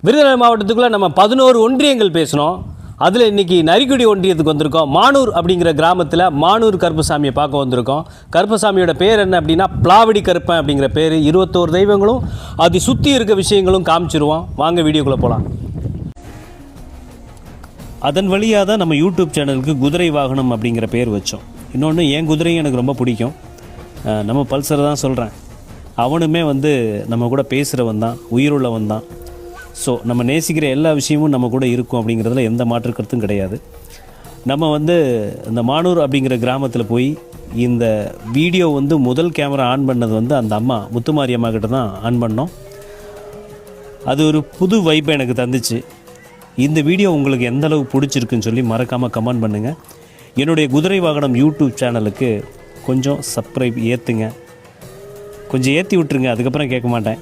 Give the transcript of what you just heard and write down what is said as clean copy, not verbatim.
விருதுநகர் மாவட்டத்துக்குள்ளே நம்ம 11 ஒன்றியங்கள் பேசினோம். அதில் இன்றைக்கி நரிக்குடி ஒன்றியத்துக்கு வந்திருக்கோம். மானூர் அப்படிங்கிற கிராமத்தில் மானூர் கருப்பசாமியை பார்க்க வந்திருக்கோம். கருப்பசாமியோட பேர் என்ன அப்படின்னா பிளாவடி கருப்பன் அப்படிங்கிற பேர். 21 தெய்வங்களும் அது சுற்றி இருக்க விஷயங்களும் காமிச்சிருவோம். வாங்க வீடியோக்குள்ளே போகலாம். அதன் வழியாக தான் நம்ம யூடியூப் சேனலுக்கு குதிரை வாகனம் அப்படிங்கிற பேர் வச்சோம். இன்னொன்று என் குதிரையும் எனக்கு ரொம்ப பிடிக்கும். நம்ம பல்சரை தான் சொல்கிறேன். அவனுமே நம்ம கூட பேசுகிறவன் தான், உயிருள்ளவன் தான். ஸோ நம்ம நேசிக்கிற எல்லா விஷயமும் நம்ம கூட இருக்கும் அப்படிங்கிறதுல எந்த மாற்று கருத்தும் கிடையாது. நம்ம இந்த மானூர் அப்படிங்கிற கிராமத்தில் போய் இந்த வீடியோ முதல் கேமரா ஆன் பண்ணது அந்த அம்மா முத்துமாரி அம்மா கிட்ட தான் ஆன் பண்ணோம். அது ஒரு புது வைப்பை எனக்கு தந்துச்சு. இந்த வீடியோ உங்களுக்கு எந்த அளவு பிடிச்சிருக்குன்னு சொல்லி மறக்காமல் கமெண்ட் பண்ணுங்கள். என்னுடைய குதிரை வாகனம் யூடியூப் சேனலுக்கு கொஞ்சம் சப்ஸ்கிரைப் ஏற்றுங்க, கொஞ்சம் ஏற்றி விட்டுருங்க. அதுக்கப்புறம் கேட்க மாட்டேன்.